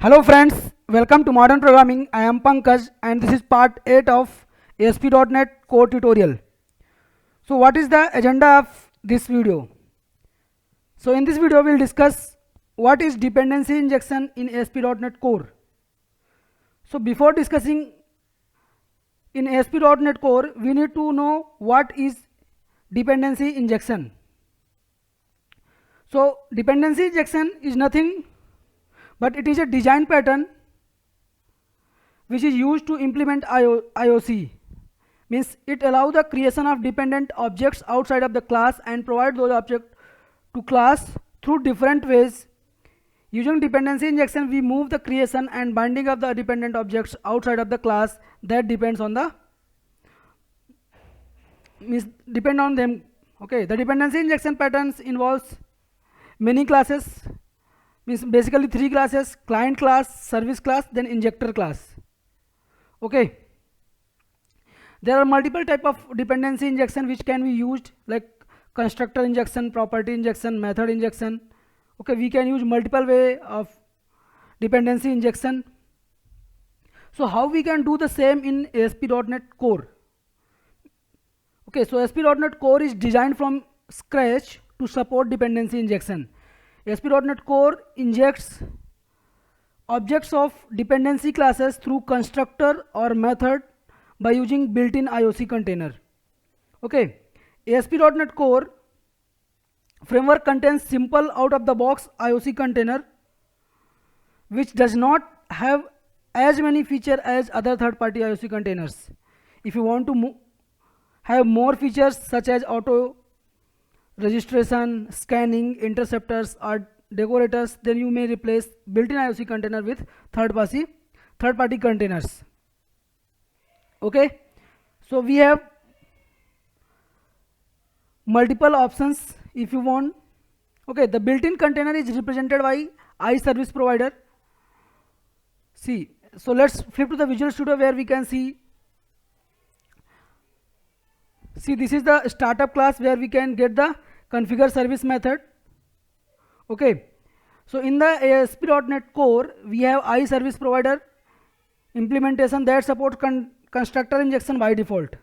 Hello friends, welcome to Modern Programming. I am Pankaj and this is part 8 of ASP.NET Core tutorial. So what is the agenda of this video? So in this video we will discuss what is dependency injection in ASP.NET Core. So before discussing in ASP.NET Core, we need to know what is dependency injection. So dependency injection is nothing but it is a design pattern which is used to implement IOC. Means it allows the creation of dependent objects outside of the class and provide those objects to class through different ways. Using dependency injection, we move the creation and binding of the dependent objects outside of the class that depends on the depend on them. Okay, the dependency injection patterns involves many classes, means basically three classes: client class, service class, then injector class. Okay, there are multiple type of dependency injection which can be used, like constructor injection, property injection, method injection. Okay, we can use multiple way of dependency injection. So how we can do the same in ASP.NET Core? Okay, so ASP.NET Core is designed from scratch to support dependency injection. ASP.NET Core injects objects of dependency classes through constructor or method by using built-in IOC container. Okay, ASP.NET Core framework contains simple out-of-the-box IOC container which does not have as many features as other third-party IOC containers. If you want to have more features such as auto registration, scanning, interceptors or decorators, then you may replace built-in IOC container with third-party containers. Okay, so we have multiple options if you want. Okay, the built-in container is represented by iService provider. See, so let's flip to the Visual Studio where we can see this is the startup class where we can get the configure service method. Okay, so in the ASP.NET Core we have iService provider implementation that supports constructor injection by default.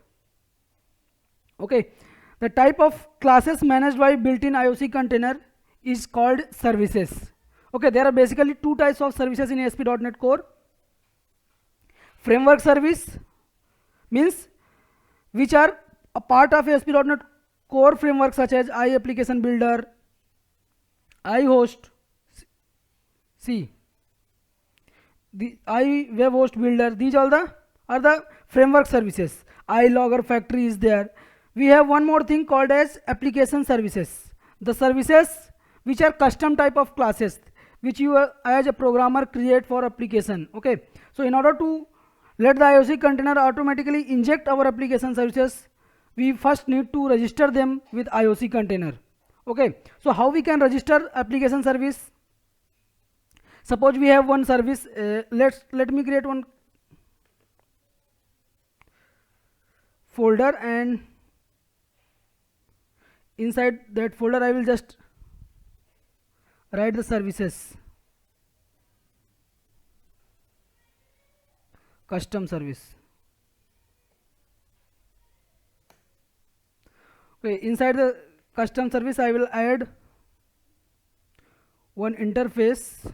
Okay, the type of classes managed by built-in IOC container is called services. Okay, there are basically two types of services in ASP.NET Core. Framework service means which are a part of ASP.NET Core framework such as iApplication Builder, iHost, the iWebHost Builder. These all are the framework services. iLogger Factory is there. We have one more thing called as application services. The services which are custom type of classes which you as a programmer create for application. Okay, so in order to let the IOC container automatically inject our application services, we first need to register them with IOC container. Okay, so how we can register application service? Suppose we have one service. Let me create one folder, and inside that folder I will just write the services, custom service. Okay, inside the custom service I will add one interface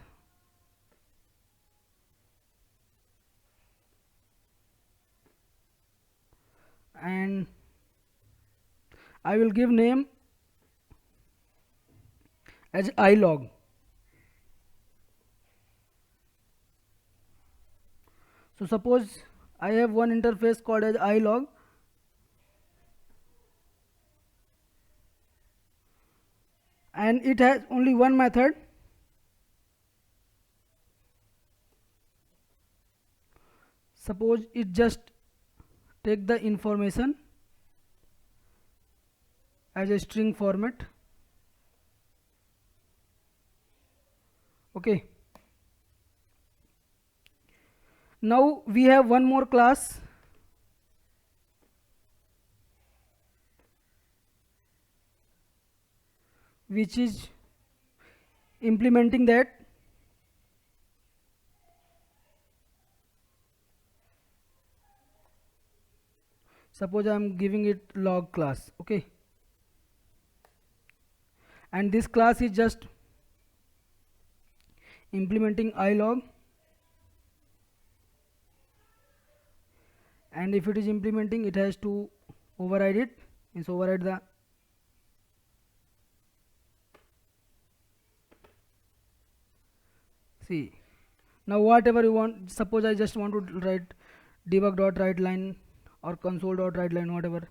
and I will give name as iLog. So suppose I have one interface called as iLog, and it has only one method. Suppose it just take the information as a string format. Okay, now we have one more class which is implementing that. suppose I am giving it log class. Okay, and this class is just implementing ilog, and if it is implementing, it has to override it, means override the see. Now whatever you want, suppose I just want to write debug dot write line or console dot write line, whatever.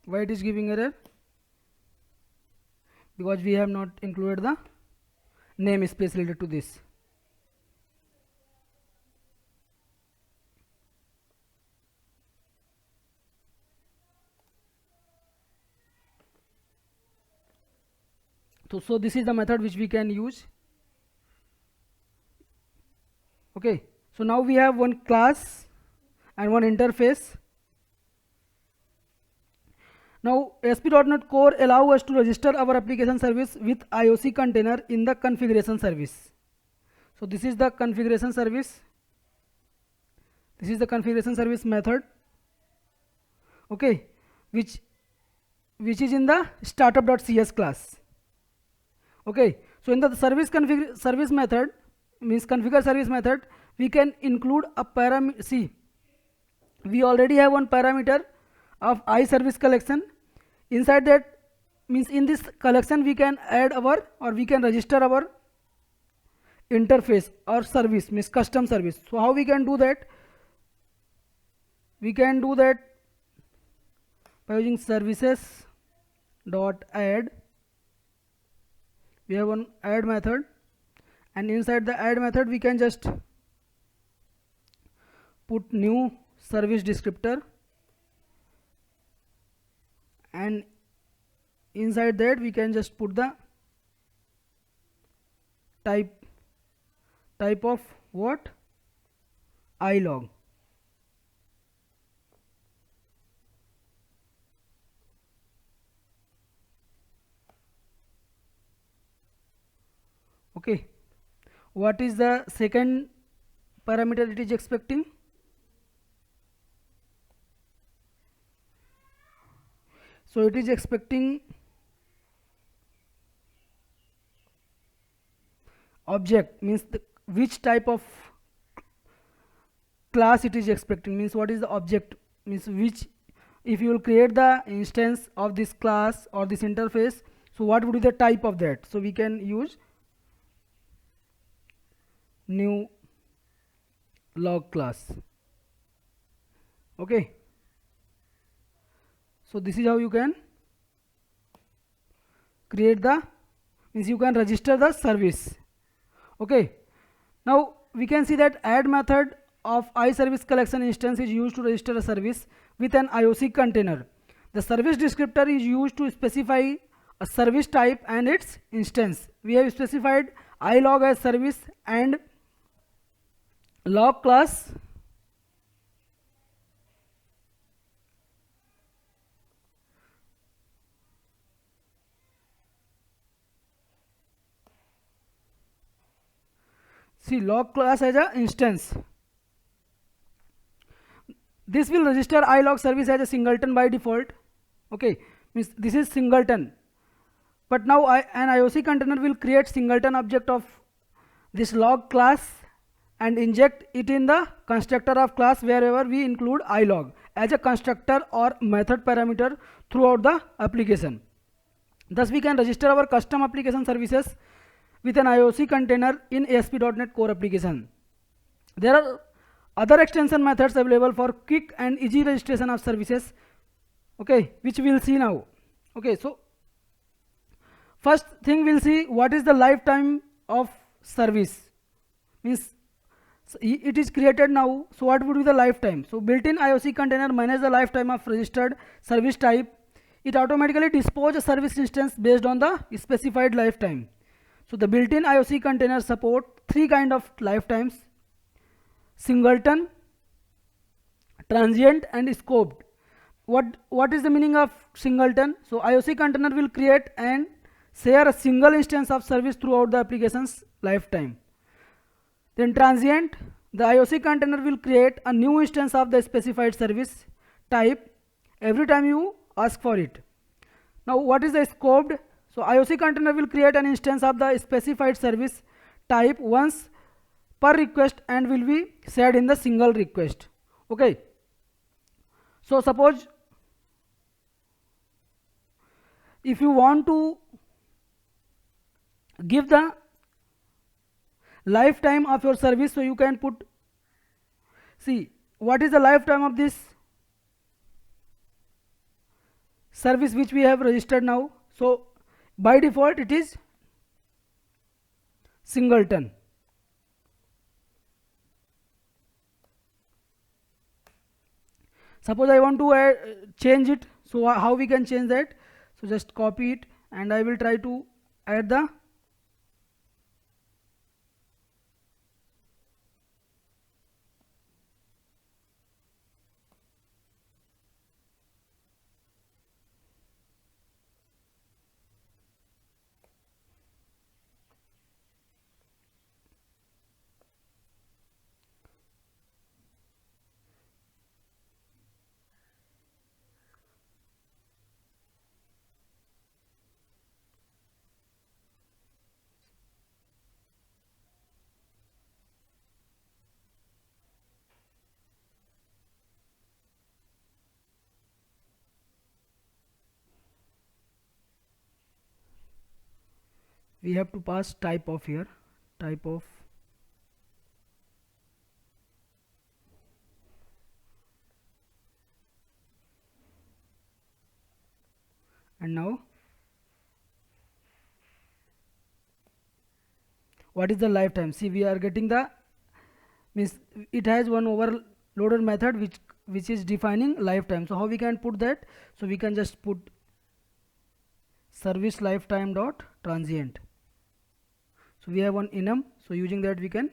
Why it is giving error? Because we have not included the namespace related to this. So this is the method which we can use. Okay, so now we have one class and one interface. Now ASP.NET Core allow us to register our application service with IOC container in the configuration service. So this is the configuration service. This is the configuration service method. Okay, which is in the startup.cs class. Okay, so in the service method, means configure service method, we can include a parameter. See, we already have one parameter of iService collection. Inside that, means in this collection we can add our, or we can register our interface or service, means custom service. So how we can do that? We can do that by using services dot add. We have one add method, and inside the add method we can just put new service descriptor, and inside that we can just put the type of what? ilog. Okay, what is the second parameter it is expecting? So it is expecting object, means which type of class it is expecting, means what is the object, means which, if you will create the instance of this class or this interface, so what would be the type of that? So we can use new log class. Okay, so this is how you can create the, means you can register the service. Okay, now we can see that add method of iService collection instance is used to register a service with an IOC container. The service descriptor is used to specify a service type and its instance. We have specified ilog as service and log class log class as a instance. This will register ilog service as a singleton by default. Okay, means this is singleton, but now an IOC container will create singleton object of this log class and inject it in the constructor of class wherever we include ilog as a constructor or method parameter throughout the application. Thus we can register our custom application services with an IOC container in ASP.NET Core application. There are other extension methods available for quick and easy registration of services, okay, which we will see now. Okay, so first thing we'll see what is the lifetime of service, means it is created now, so what would be the lifetime? So built-in IOC container manages the lifetime of registered service type. It automatically disposes a service instance based on the specified lifetime. So the built-in IOC container support three kind of lifetimes: singleton, transient and scoped. What is the meaning of singleton? So IOC container will create and share a single instance of service throughout the application's lifetime. Then transient, the IOC container will create a new instance of the specified service type every time you ask for it. Now what is the scoped? So IOC container will create an instance of the specified service type once per request and will be shared in the single request. Okay. So suppose if you want to give the lifetime of your service, so you can put, see what is the lifetime of this service which we have registered now. So by default it is singleton. Suppose I want to change it, so how we can change that? So just copy it and I will try to add the we have to pass type of here, type of, and now what is the lifetime? See, we are getting the, means it has one overloaded method which is defining lifetime. So how we can put that? So we can just put service lifetime dot transient. So we have one enum, so using that we can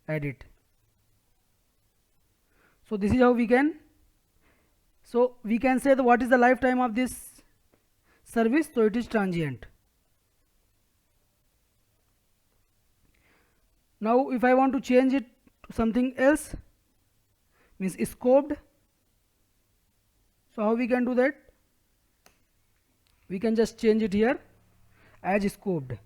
add it. So this is how we can, so we can say what is the lifetime of this service. So it is transient. Now if I want to change it to something else, means scoped, so how we can do that? We can just change it here as scoped.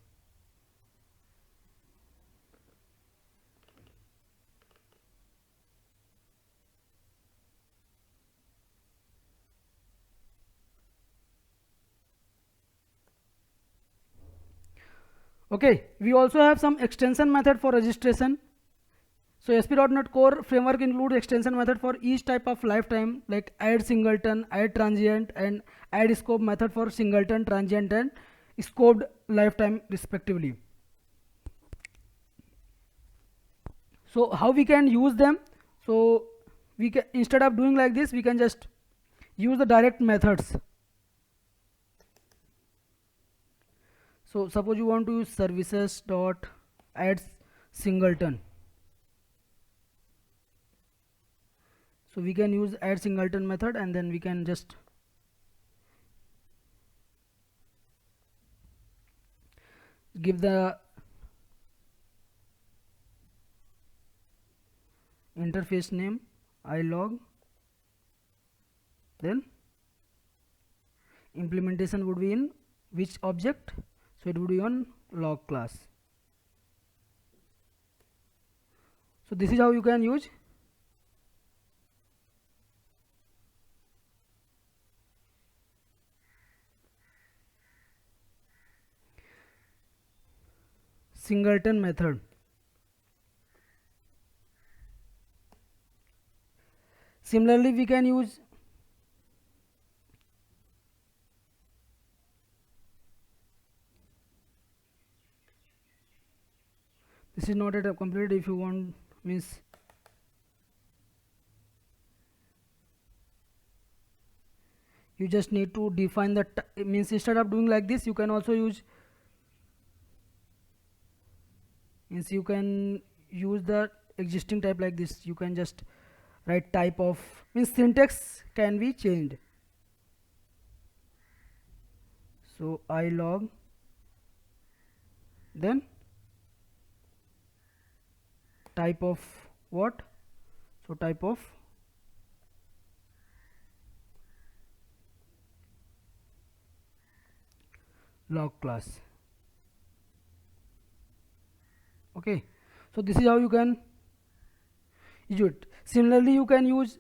Okay, we also have some extension method for registration. So ASP.NET Core framework includes extension method for each type of lifetime, like add singleton, add transient, and add scope method for singleton, transient, and scoped lifetime respectively. So how we can use them? So we can, instead of doing like this, we can just use the direct methods. So suppose you want to use services dot add singleton. So we can use add singleton method and then we can just give the interface name ilog, then implementation would be in which object, so it would be on log class. So this is how you can use singleton method. Similarly we can use this is not yet completed. If you want, means you just need to define the means instead of doing like this, you can also use, means you can use the existing type like this. You can just right? Type of means syntax can be changed. So ilog, then type of what? So type of log class. Okay, so this is how you can use it. Similarly, you can use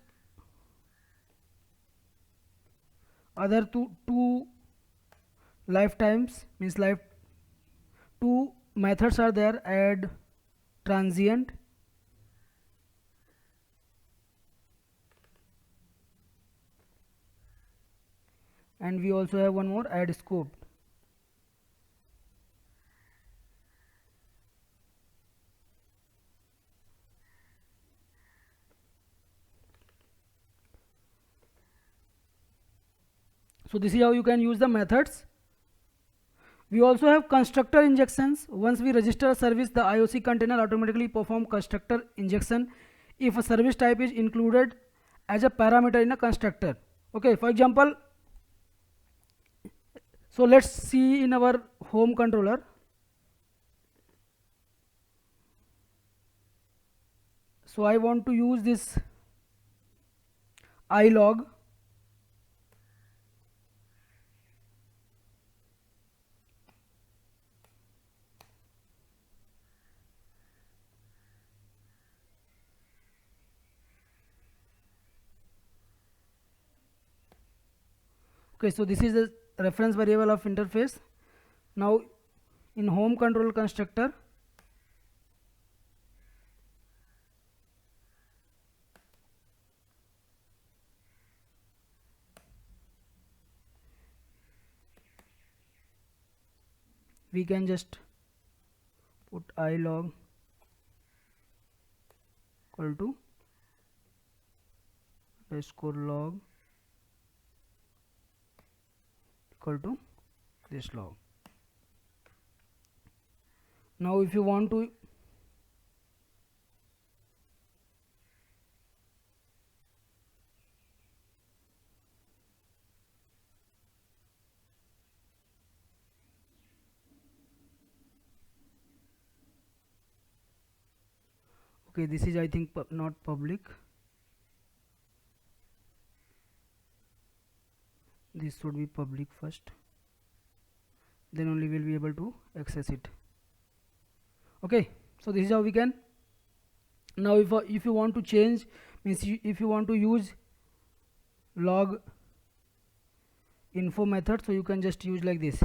other two lifetimes, means life two methods are there: add transient and we also have one more, add scope. So this is how you can use the methods. We also have constructor injections. Once we register a service, the IOC container automatically perform constructor injection if a service type is included as a parameter in a constructor. Okay, for example, so let's see in our home controller. So I want to use this ilog. Okay, so this is the reference variable of interface. Now in home control constructor, we can just put ilog equal to underscore log equal to this log. Now if you want to okay, this is I think not public. This should be public first, then only we'll be able to access it. Okay, so this is how we can. Now if you want to change, means if you want to use log info method, so you can just use like this.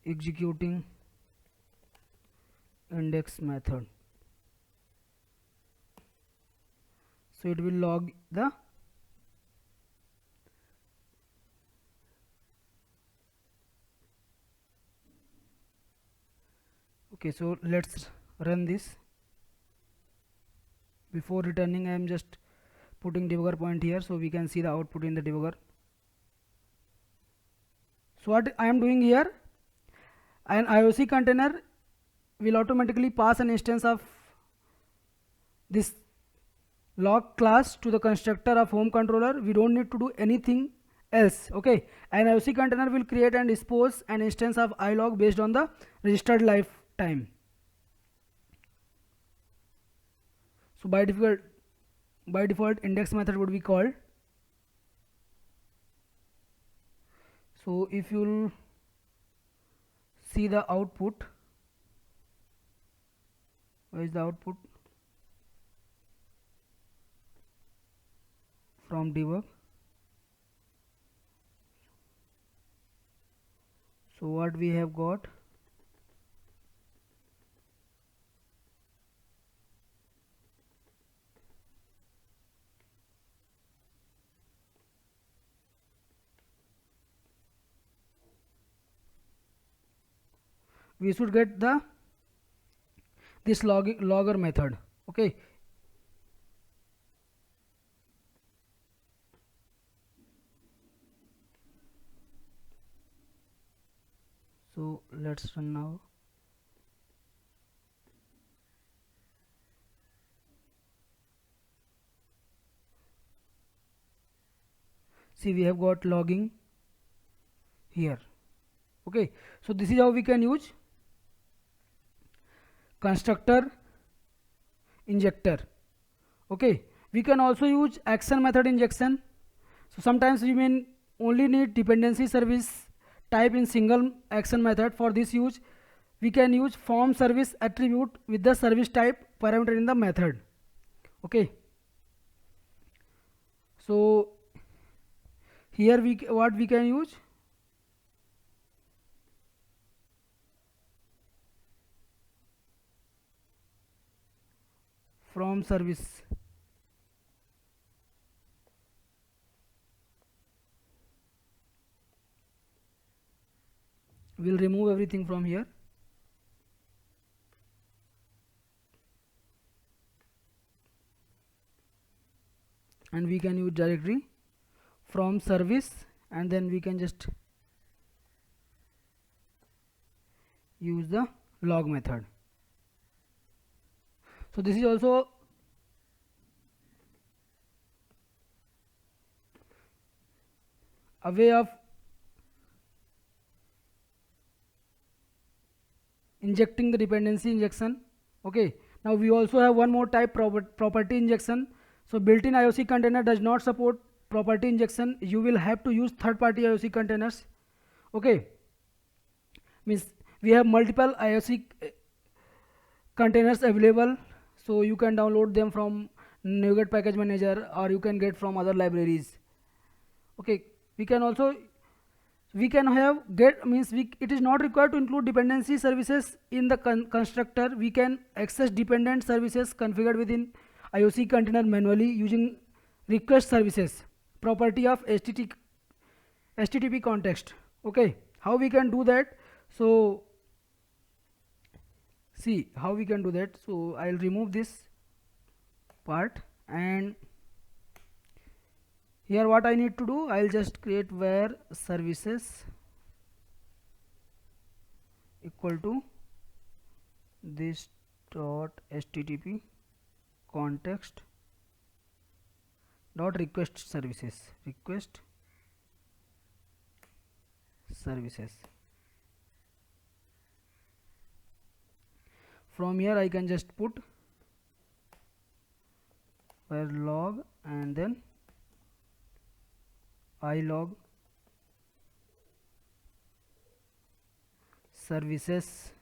Executing index method, so it will log the okay. So let's run this. Before returning, I am just putting debugger point here so we can see the output in the debugger. So what I am doing here, an IOC container will automatically pass an instance of this log class to the constructor of home controller. We don't need to do anything else. Okay, an IOC container will create and dispose an instance of ilog based on the registered lifetime. So by default index method would be called. So if you'll see the output, where is the output from debug? So what we have got, we should get the this logger method. Okay, so let's run now. See, we have got logging here. Okay, so this is how we can use constructor injector. Okay, we can also use action method injection. So sometimes we may only need dependency service type in single action method. For this use, we can use form service attribute with the service type parameter in the method. Okay, so here what we can use, from service. We'll remove everything from here. And we can use directory from service, and then we can just use the log method. So this is also a way of injecting the dependency injection. Okay, now we also have one more type, property injection. So built-in IOC container does not support property injection. You will have to use third-party IOC containers. Okay, means we have multiple IOC containers available, so you can download them from NuGet package manager, or you can get from other libraries. Okay, we can have it is not required to include dependency services in the constructor. We can access dependent services configured within IOC container manually using request services property of HTTP context. Okay, how we can do that? So see how we can do that. So I'll remove this part, and here what I need to do, I'll just create where services equal to this dot HTTP context dot request services. From here I can just put where log and then ilog services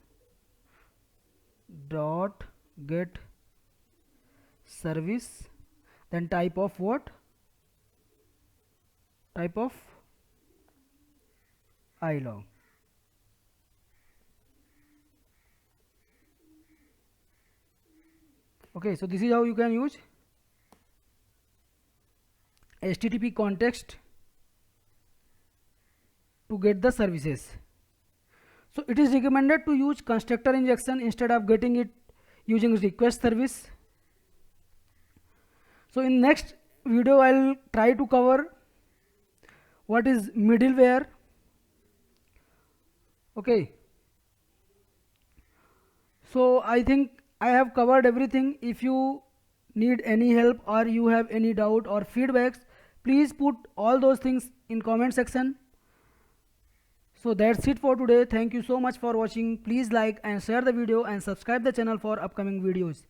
dot get service, then type of what? Type of ilog. Okay, so this is how you can use HTTP context to get the services. So it is recommended to use constructor injection instead of getting it using request service. So in next video I'll try to cover what is middleware. Okay, so I think I have covered everything. If you need any help or you have any doubt or feedbacks, please put all those things in comment section. So that's it for today. Thank you so much for watching. Please like and share the video and subscribe the channel for upcoming videos.